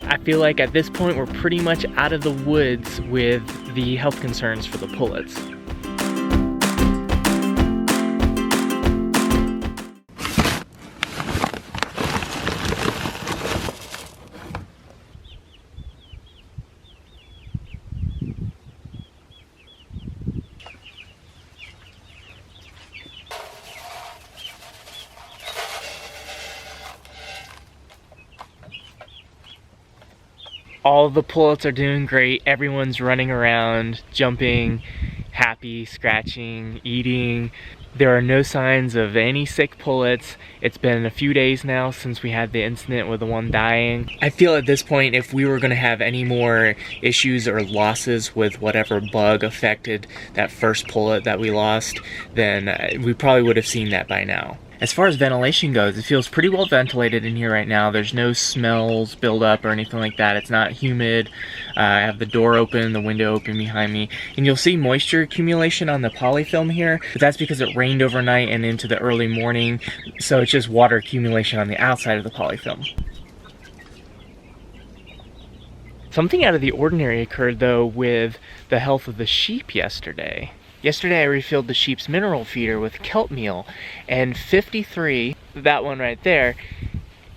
I feel like at this point we're pretty much out of the woods with the health concerns for the pullets. All of the pullets are doing great. Everyone's running around, jumping, happy, scratching, eating. There are no signs of any sick pullets. It's been a few days now since we had the incident with the one dying. I feel at this point if we were going to have any more issues or losses with whatever bug affected that first pullet that we lost, then we probably would have seen that by now. As far as ventilation goes, it feels pretty well ventilated in here right now. There's no smells build up or anything like that. It's not humid. I have the door open, the window open behind me. And you'll see moisture accumulation on the polyfilm here, but that's because it rained overnight and into the early morning. So it's just water accumulation on the outside of the polyfilm. Something out of the ordinary occurred though with the health of the sheep yesterday. Yesterday I refilled the sheep's mineral feeder with kelp meal, and 53, that one right there,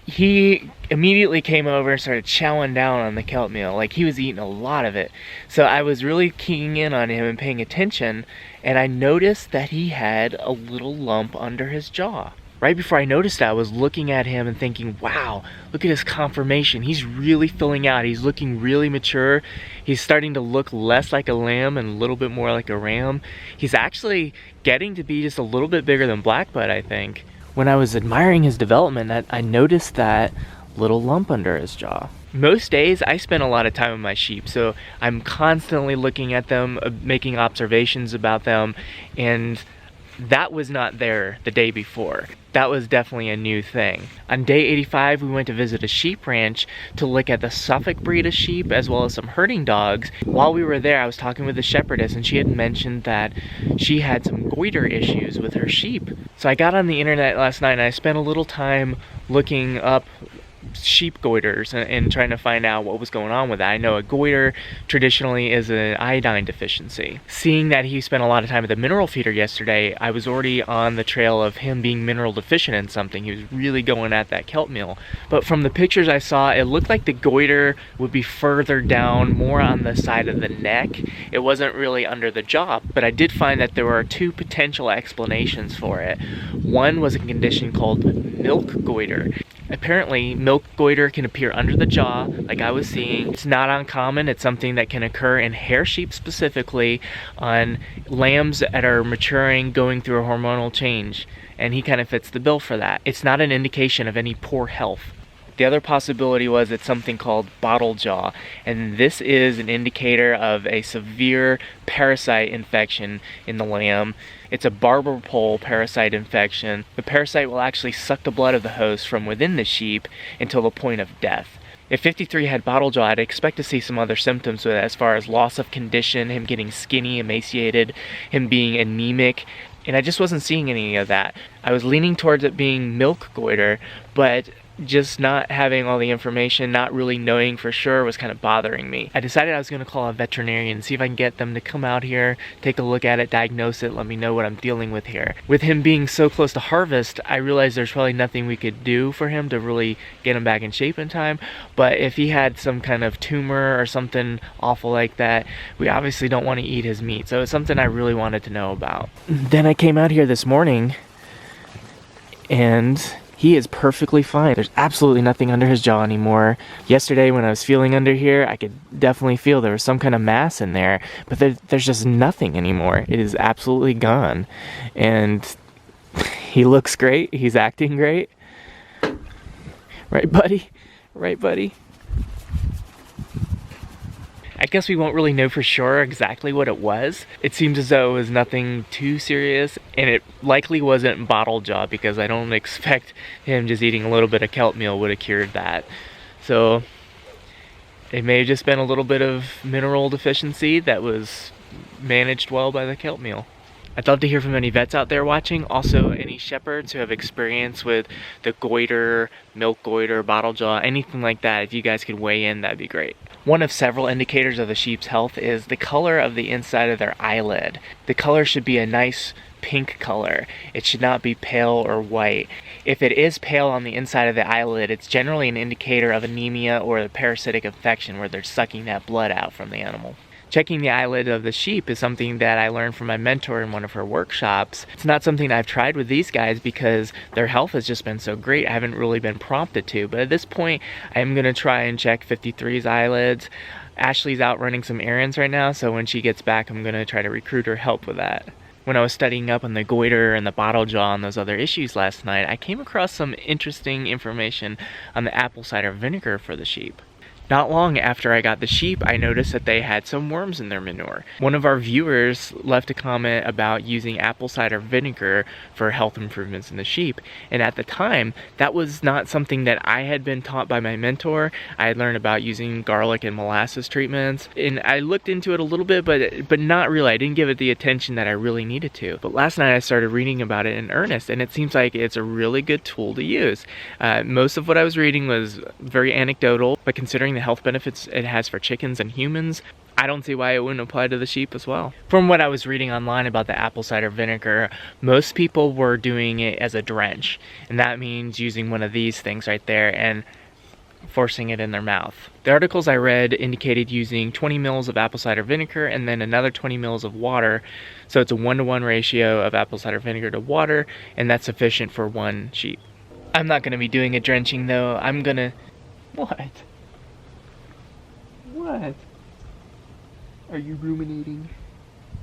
he immediately came over and started chowing down on the kelp meal, like he was eating a lot of it. So I was really keying in on him and paying attention, and I noticed that he had a little lump under his jaw. Right before I noticed that, I was looking at him and thinking, wow, look at his conformation. He's really filling out. He's looking really mature. He's starting to look less like a lamb and a little bit more like a ram. He's actually getting to be just a little bit bigger than Blackbutt, I think. When I was admiring his development, I noticed that little lump under his jaw. Most days I spend a lot of time with my sheep, so I'm constantly looking at them, making observations about them, and that was not there the day before. That was definitely a new thing. On day 85, we went to visit a sheep ranch to look at the Suffolk breed of sheep as well as some herding dogs. While we were there, I was talking with the shepherdess and she had mentioned that she had some goiter issues with her sheep. So I got on the internet last night and I spent a little time looking up sheep goiters and trying to find out what was going on with that. I know a goiter traditionally is an iodine deficiency. Seeing that he spent a lot of time at the mineral feeder yesterday, I was already on the trail of him being mineral deficient in something. He was really going at that kelp meal. But from the pictures I saw, it looked like the goiter would be further down, more on the side of the neck. It wasn't really under the jaw, but I did find that there were two potential explanations for it. One was a condition called milk goiter. Apparently, milk goiter can appear under the jaw, like I was seeing. It's not uncommon. It's something that can occur in hair sheep specifically, on lambs that are maturing, going through a hormonal change, and he kind of fits the bill for that. It's not an indication of any poor health. The other possibility was it's something called bottle jaw, and this is an indicator of a severe parasite infection in the lamb. It's a barber pole parasite infection. The parasite will actually suck the blood of the host from within the sheep until the point of death. If 53 had bottle jaw, I'd expect to see some other symptoms with it, as far as loss of condition, him getting skinny, emaciated, him being anemic, and I just wasn't seeing any of that. I was leaning towards it being milk goiter, but just not having all the information, not really knowing for sure, was kind of bothering me. I decided I was going to call a veterinarian and see if I can get them to come out here, take a look at it, diagnose it, let me know what I'm dealing with here. With him being so close to harvest, I realized there's probably nothing we could do for him to really get him back in shape in time, but if he had some kind of tumor or something awful like that, we obviously don't want to eat his meat, so it's something I really wanted to know about. Then I came out here this morning and he is perfectly fine. There's absolutely nothing under his jaw anymore. Yesterday when I was feeling under here, I could definitely feel there was some kind of mass in there, but there's just nothing anymore. It is absolutely gone. And he looks great. He's acting great. Right, buddy? Right, buddy? I guess we won't really know for sure exactly what it was. It seems as though it was nothing too serious, and it likely wasn't bottle jaw, because I don't expect him just eating a little bit of kelp meal would have cured that. So it may have just been a little bit of mineral deficiency that was managed well by the kelp meal. I'd love to hear from any vets out there watching, also any shepherds who have experience with the goiter, milk goiter, bottle jaw, anything like that. If you guys could weigh in, that'd be great. One of several indicators of the sheep's health is the color of the inside of their eyelid. The color should be a nice pink color. It should not be pale or white. If it is pale on the inside of the eyelid, it's generally an indicator of anemia or a parasitic infection where they're sucking that blood out from the animal. Checking the eyelid of the sheep is something that I learned from my mentor in one of her workshops. It's not something I've tried with these guys because their health has just been so great. I haven't really been prompted to, but at this point, I'm gonna try and check 53's eyelids. Ashley's out running some errands right now, so when she gets back, I'm gonna try to recruit her help with that. When I was studying up on the goiter and the bottle jaw and those other issues last night, I came across some interesting information on the apple cider vinegar for the sheep. Not long after I got the sheep, I noticed that they had some worms in their manure. One of our viewers left a comment about using apple cider vinegar for health improvements in the sheep. And at the time, that was not something that I had been taught by my mentor. I had learned about using garlic and molasses treatments. And I looked into it a little bit, but not really. I didn't give it the attention that I really needed to. But last night I started reading about it in earnest, and it seems like it's a really good tool to use. Most of what I was reading was very anecdotal, but considering the health benefits it has for chickens and humans, I don't see why it wouldn't apply to the sheep as well. From what I was reading online about the apple cider vinegar, most people were doing it as a drench, and that means using one of these things right there and forcing it in their mouth. The articles I read indicated using 20 mils of apple cider vinegar and then another 20 mils of water, so it's a 1-to-1 ratio of apple cider vinegar to water, and that's sufficient for one sheep. I'm not going to be doing a drenching though. I'm gonna... What? What? Are you ruminating?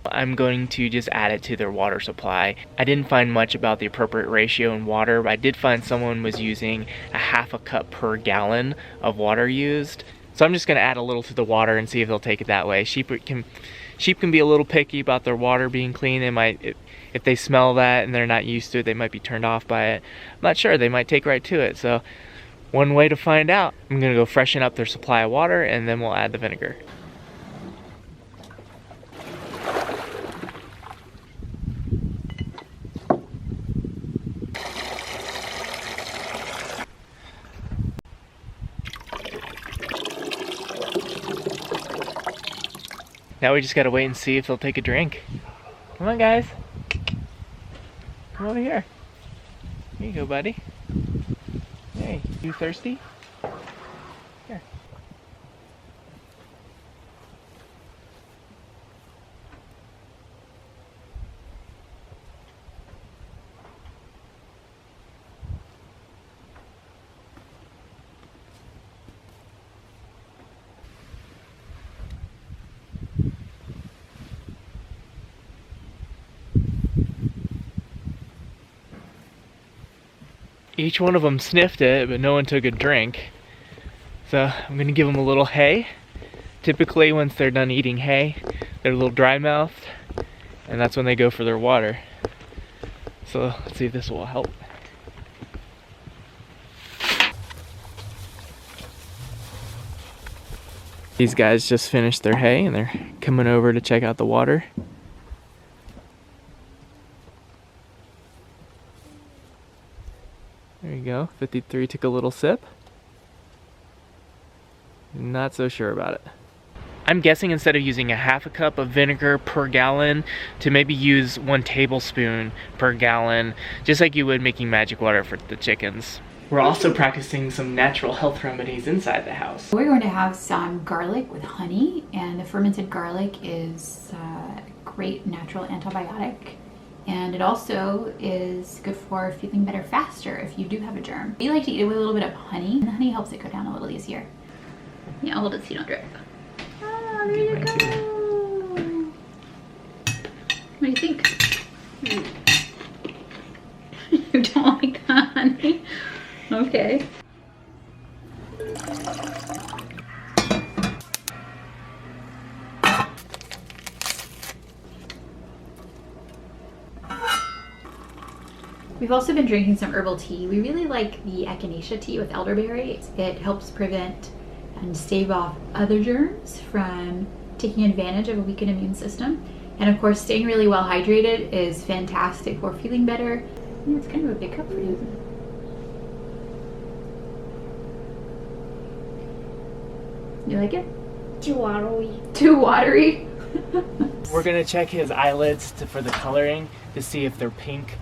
I'm going to just add it to their water supply. I didn't find much about the appropriate ratio in water, but I did find someone was using a half a cup per gallon of water used. So I'm just going to add a little to the water and see if they'll take it that way. Sheep can be a little picky about their water being clean. They might, if they smell that and they're not used to it, they might be turned off by it. I'm not sure. They might take right to it. So one way to find out, I'm going to go freshen up their supply of water and then we'll add the vinegar. Now we just gotta wait and see if they'll take a drink. Come on, guys. Come over here. Here you go, buddy. Hey, you thirsty? Here. Each one of them sniffed it, but no one took a drink. So I'm gonna give them a little hay. Typically, once they're done eating hay, they're a little dry-mouthed, and that's when they go for their water. So let's see if this will help. These guys just finished their hay, and they're coming over to check out the water. There you go, 53 took a little sip. Not so sure about it. I'm guessing instead of using a half a cup of vinegar per gallon, to maybe use 1 tablespoon per gallon, just like you would making magic water for the chickens. We're also practicing some natural health remedies inside the house. We're going to have some garlic with honey, and the fermented garlic is a great natural antibiotic. And it also is good for feeling better faster if you do have a germ. We like to eat it with a little bit of honey, and the honey helps it go down a little easier. Yeah, hold it so you don't drip. Ah, there you go. What do you think? You don't like that, honey? Okay. We've also been drinking some herbal tea. We really like the echinacea tea with elderberry. It helps prevent and stave off other germs from taking advantage of a weakened immune system. And of course, staying really well hydrated is fantastic for feeling better. Yeah, it's kind of a big cup for you, isn't it? You like it? Too watery. Too watery? We're gonna check his eyelids for the coloring to see if they're pink,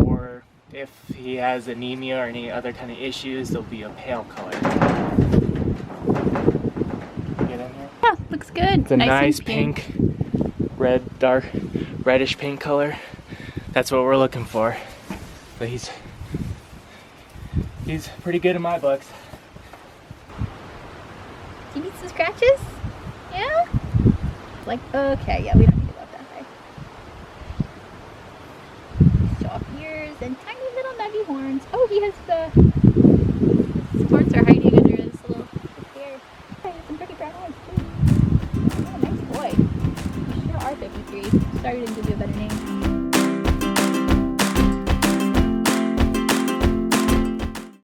or if he has anemia or any other kind of issues, they'll be a pale color. Get in here. Yeah, looks good. It's a nice pink, red, dark, reddish pink color. That's what we're looking for. But he's pretty good in my books. Do you need some scratches? Yeah? Like, okay, yeah, we don't need to go up that high. Soft ears and tiny little nubby horns. Oh, he has the